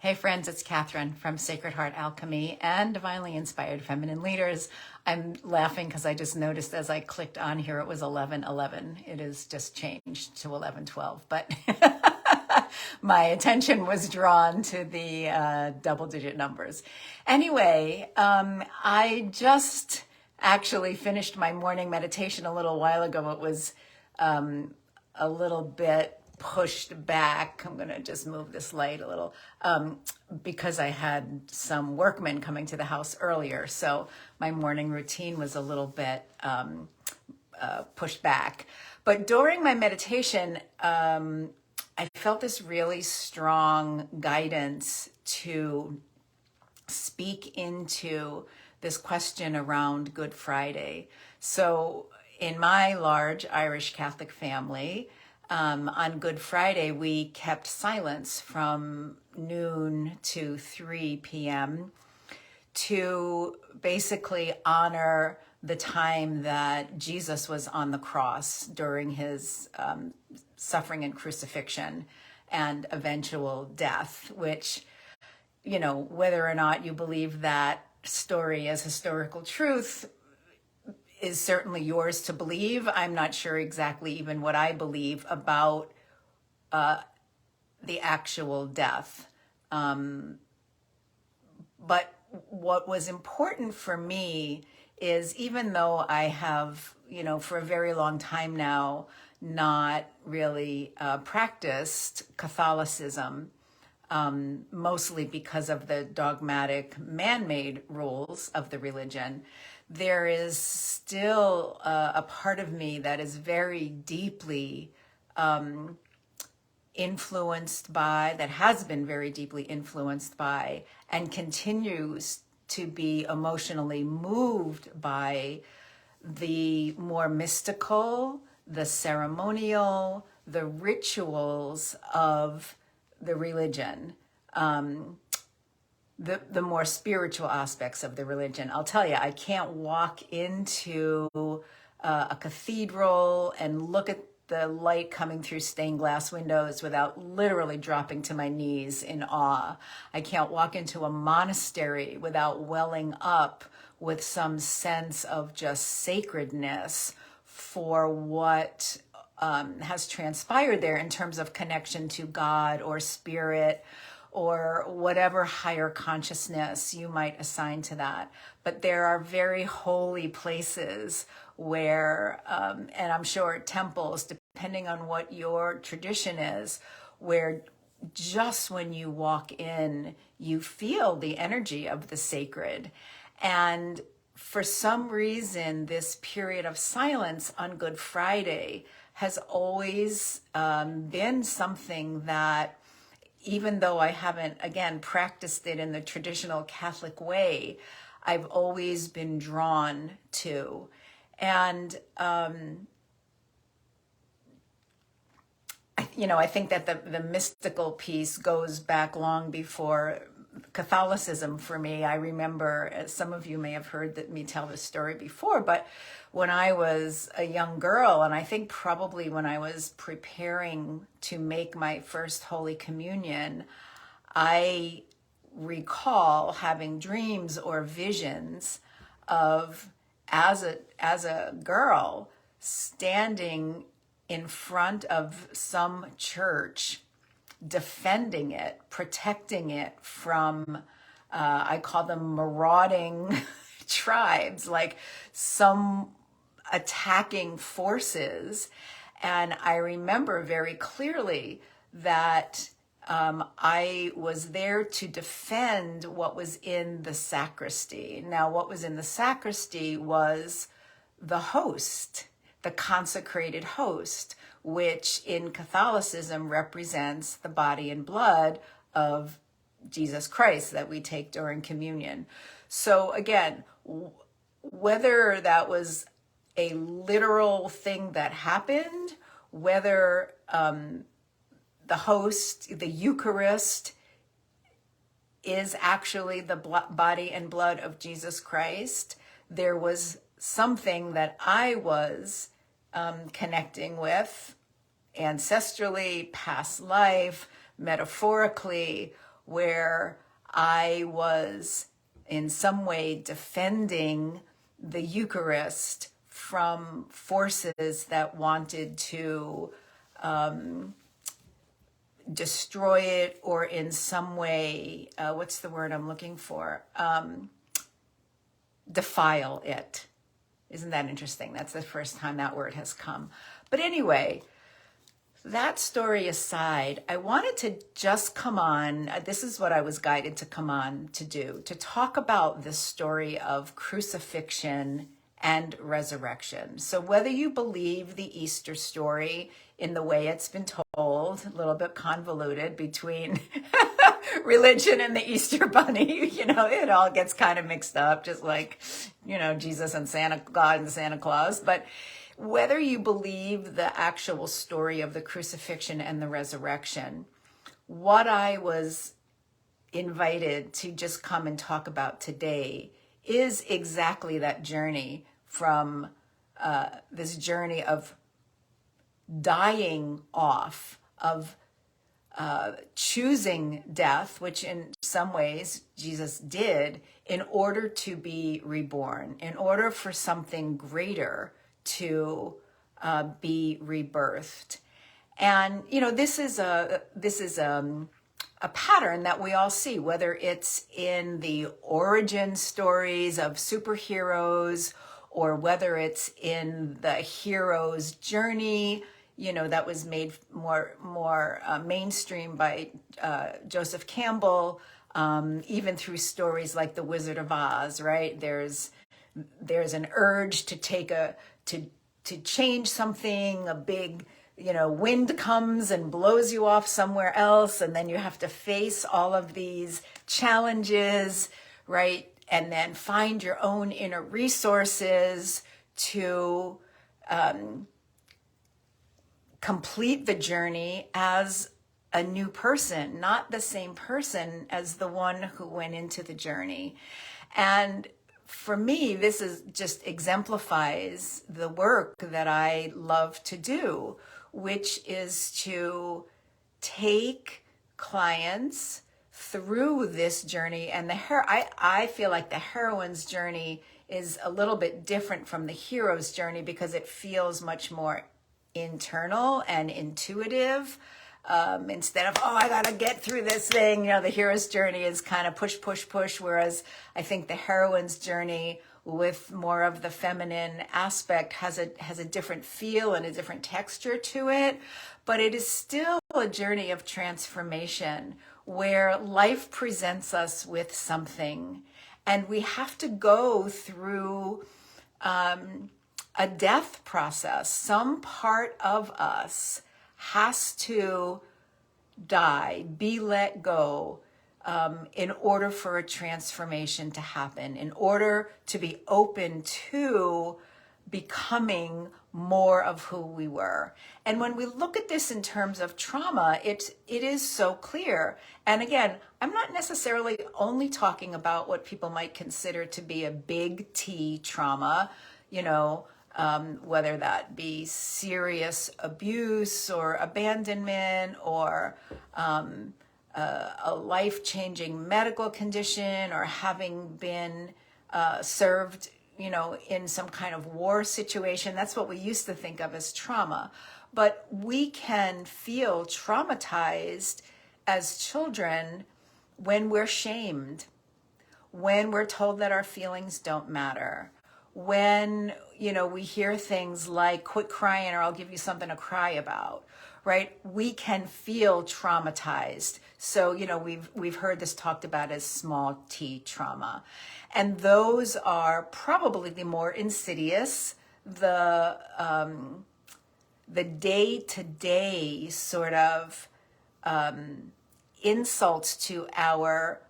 Hey friends, it's Catherine from Sacred Heart Alchemy and Divinely Inspired Feminine Leaders. I'm laughing because I just noticed as I clicked on here it was 11:11. It has just changed to 11:12, but my attention was drawn to the double-digit numbers. Anyway, I just actually finished my morning meditation a little while ago. It was a little bit pushed back. I'm going to just move this light a little because I had some workmen coming to the house earlier. So my morning routine was a little bit pushed back. But during my meditation, I felt this really strong guidance to speak into this question around Good Friday. So in my large Irish Catholic family, on Good Friday, we kept silence from noon to 3 p.m. to basically honor the time that Jesus was on the cross during his suffering and crucifixion and eventual death, which, you know, whether or not you believe that story as historical truth is certainly yours to believe. I'm not sure exactly even what I believe about the actual death. But what was important for me is, even though I have, you know, for a very long time now, not really practiced Catholicism, mostly because of the dogmatic man-made rules of the religion, there is still a part of me that is very deeply influenced by, that has been very deeply influenced by, and continues to be emotionally moved by the more mystical, the ceremonial, the rituals of the religion. The more spiritual aspects of the religion. I'll tell you, I can't walk into a cathedral and look at the light coming through stained glass windows without literally dropping to my knees in awe. I can't walk into a monastery without welling up with some sense of just sacredness for what has transpired there in terms of connection to God or spirit, or whatever higher consciousness you might assign to that. But there are very holy places where, and I'm sure temples, depending on what your tradition is, where just when you walk in, you feel the energy of the sacred. And for some reason, this period of silence on Good Friday has always been something that, even though I haven't, again, practiced it in the traditional Catholic way, I've always been drawn to. And, I think that the mystical piece goes back long before Catholicism for me. I remember, as some of you may have heard me tell this story before, but when I was a young girl, and I think probably when I was preparing to make my first Holy Communion, I recall having dreams or visions of, as a girl, standing in front of some church, defending it, protecting it from, I call them marauding tribes, like some attacking forces. And I remember very clearly that I was there to defend what was in the sacristy. Now, what was in the sacristy was the host, the consecrated host, which in Catholicism represents the body and blood of Jesus Christ that we take during communion. So again, whether that was a literal thing that happened, whether the host, the Eucharist, is actually the body and blood of Jesus Christ, there was something that I was connecting with ancestrally, past life, metaphorically, where I was in some way defending the Eucharist from forces that wanted to destroy it, or in some way, what's the word I'm looking for? Defile it. Isn't that interesting? That's the first time that word has come. But anyway, that story aside, I wanted to just come on, this is what I was guided to come on to do, to talk about the story of crucifixion and resurrection. So whether you believe the Easter story in the way it's been told, a little bit convoluted between religion and the Easter bunny, it all gets kind of mixed up, just like, Jesus and God and Santa Claus. But whether you believe the actual story of the crucifixion and the resurrection, what I was invited to just come and talk about today is exactly that journey from this journey of dying off, of choosing death, which in some ways Jesus did, in order to be reborn, in order for something greater to be rebirthed. And this is a pattern that we all see, whether it's in the origin stories of superheroes, or whether it's in the hero's journey, that was made more mainstream by Joseph Campbell, even through stories like The Wizard of Oz, right? There's an urge to to change something, a big, wind comes and blows you off somewhere else, and then you have to face all of these challenges, right? And then find your own inner resources to complete the journey as a new person, not the same person as the one who went into the journey. And for me, this is just exemplifies the work that I love to do, which is to take clients through this journey. And I feel like the heroine's journey is a little bit different from the hero's journey because it feels much more internal and intuitive. Instead of, I gotta get through this thing, the hero's journey is kind of push, push, push. Whereas I think the heroine's journey with more of the feminine aspect has a different feel and a different texture to it. But it is still a journey of transformation where life presents us with something, and we have to go through a death process. Some part of us has to die, be let go, in order for a transformation to happen, in order to be open to becoming more of who we were. And when we look at this in terms of trauma, it is so clear. And again, I'm not necessarily only talking about what people might consider to be a big T trauma, whether that be serious abuse or abandonment, or a life-changing medical condition, or having been served in some kind of war situation. That's what we used to think of as trauma. But we can feel traumatized as children when we're shamed, when we're told that our feelings don't matter, when, we hear things like, quit crying or I'll give you something to cry about, right? We can feel traumatized. So, we've heard this talked about as small t trauma. And those are probably the more insidious, the day-to-day sort of insults to our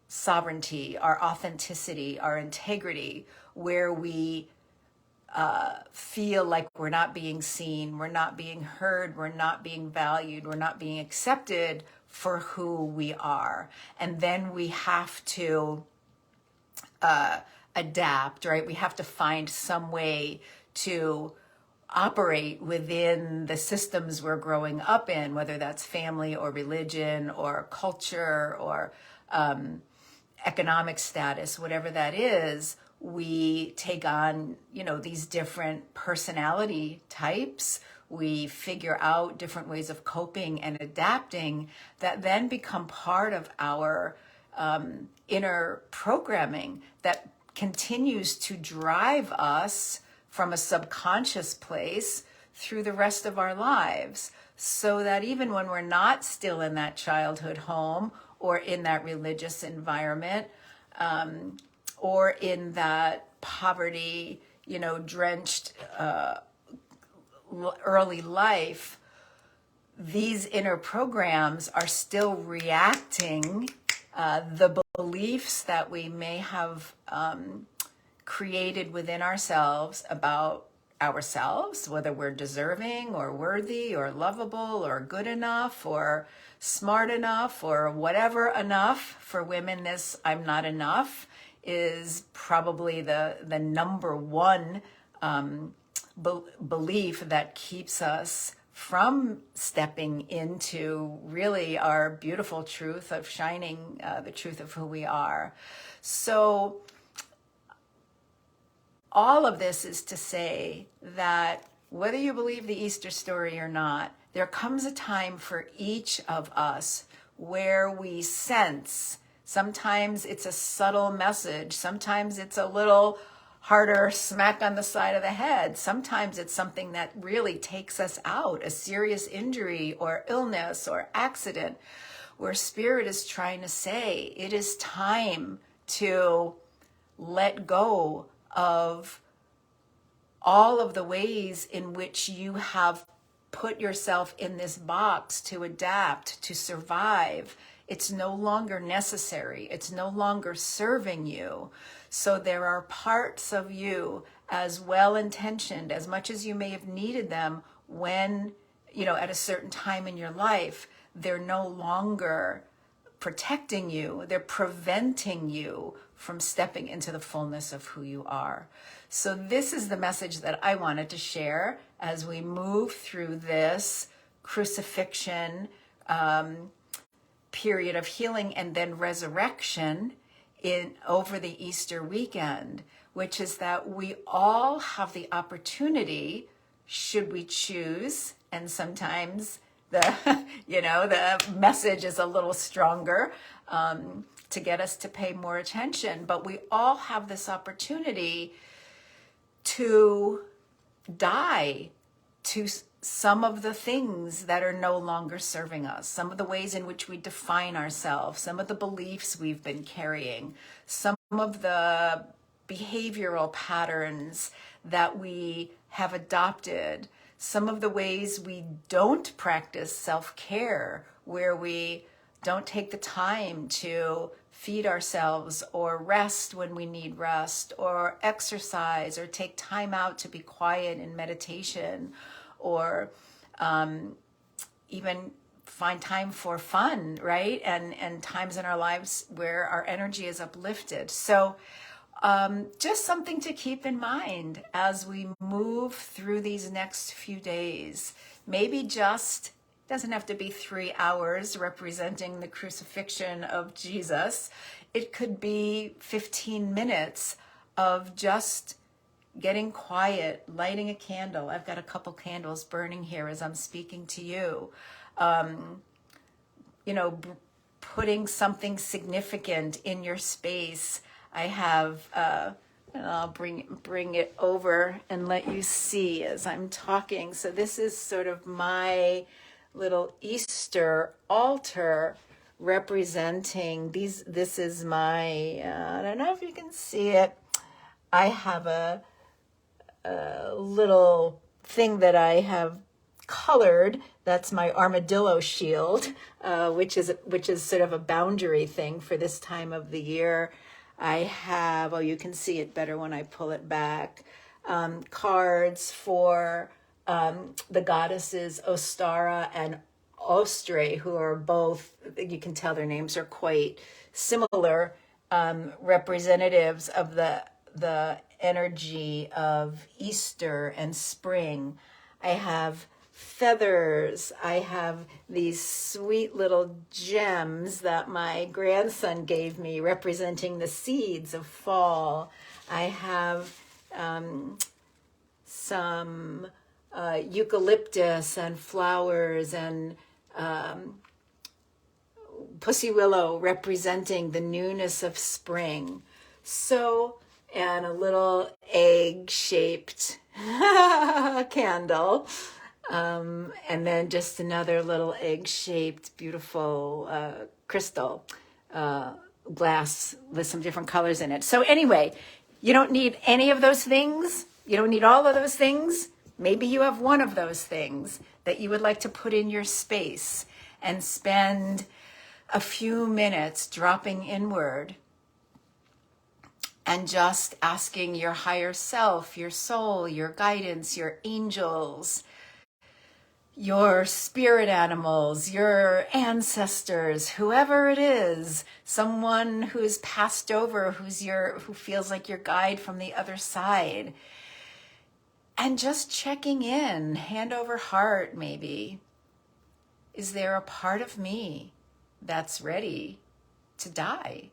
sovereignty, our authenticity, our integrity, where we feel like we're not being seen, we're not being heard, we're not being valued, we're not being accepted for who we are. And then we have to adapt, right? We have to find some way to operate within the systems we're growing up in, whether that's family or religion or culture or economic status, whatever that is, we take on, these different personality types. We figure out different ways of coping and adapting that then become part of our inner programming that continues to drive us from a subconscious place through the rest of our lives. So that even when we're not still in that childhood home or in that religious environment, or in that poverty, drenched early life, these inner programs are still reacting the beliefs that we may have created within ourselves about ourselves, whether we're deserving or worthy or lovable or good enough or smart enough or whatever enough. For women, this I'm not enough is probably the number one belief that keeps us from stepping into really our beautiful truth of shining the truth of who we are. So all of this is to say that whether you believe the Easter story or not, there comes a time for each of us where we sense, sometimes it's a subtle message, sometimes it's a little harder smack on the side of the head, sometimes it's something that really takes us out, a serious injury or illness or accident, where Spirit is trying to say it is time to let go of all of the ways in which you have put yourself in this box to adapt, to survive. It's no longer necessary. It's no longer serving you. So there are parts of you, as well-intentioned, as much as you may have needed them when, at a certain time in your life, they're no longer protecting you. They're preventing you from stepping into the fullness of who you are. So this is the message that I wanted to share as we move through this crucifixion period of healing and then resurrection over the Easter weekend, which is that we all have the opportunity, should we choose, and sometimes the the message is a little stronger to get us to pay more attention, but we all have this opportunity to die to some of the things that are no longer serving us, some of the ways in which we define ourselves, some of the beliefs we've been carrying, some of the behavioral patterns that we have adopted, some of the ways we don't practice self-care, where we don't take the time to feed ourselves or rest when we need rest or exercise or take time out to be quiet in meditation or even find time for fun, right? And times in our lives where our energy is uplifted. So just something to keep in mind as we move through these next few days. Maybe just, doesn't have to be 3 hours representing the crucifixion of Jesus. It could be 15 minutes of just getting quiet, lighting a candle. I've got a couple candles burning here as I'm speaking to you. Putting something significant in your space. I have, and I'll bring it over and let you see as I'm talking. So this is sort of my little Easter altar representing these. This is my, I don't know if you can see it. I have a little thing that I have colored. That's my armadillo shield, which is sort of a boundary thing for this time of the year. I have, you can see it better when I pull it back, cards for the goddesses Ostara and Ostre, who are both, you can tell their names are quite similar, representatives of the energy of Easter and spring. I have feathers. I have these sweet little gems that my grandson gave me representing the seeds of fall. I have some eucalyptus and flowers and pussy willow representing the newness of spring. So, and a little egg-shaped candle. And then just another little egg-shaped, beautiful crystal glass with some different colors in it. So anyway, you don't need any of those things. You don't need all of those things. Maybe you have one of those things that you would like to put in your space and spend a few minutes dropping inward and just asking your higher self, your soul, your guidance, your angels, your spirit animals, your ancestors, whoever it is, someone who's passed over, who feels like your guide from the other side. And just checking in, hand over heart maybe. Is there a part of me that's ready to die?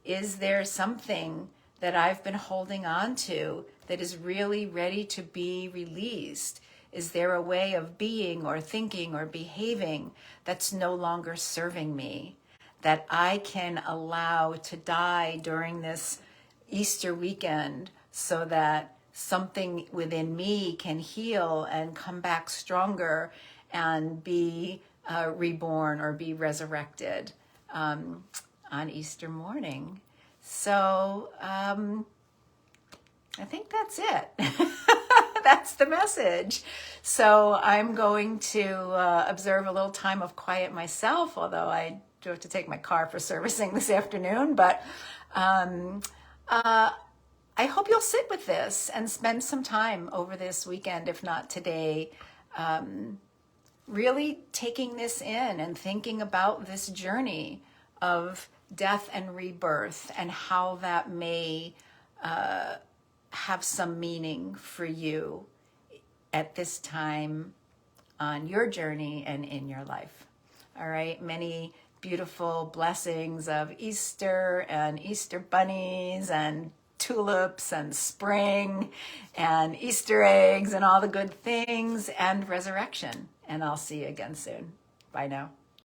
Is there something that I've been holding on to that is really ready to be released? Is there a way of being or thinking or behaving that's no longer serving me, that I can allow to die during this Easter weekend so that something within me can heal and come back stronger and be reborn or be resurrected on Easter morning? So I think that's it. That's the message. So I'm going to observe a little time of quiet myself, although I do have to take my car for servicing this afternoon. But I hope you'll sit with this and spend some time over this weekend, if not today, really taking this in and thinking about this journey of death and rebirth and how that may have some meaning for you at this time on your journey and in your life. All right, many beautiful blessings of Easter and Easter bunnies and tulips and spring and Easter eggs and all the good things and resurrection. And I'll see you again soon. Bye now.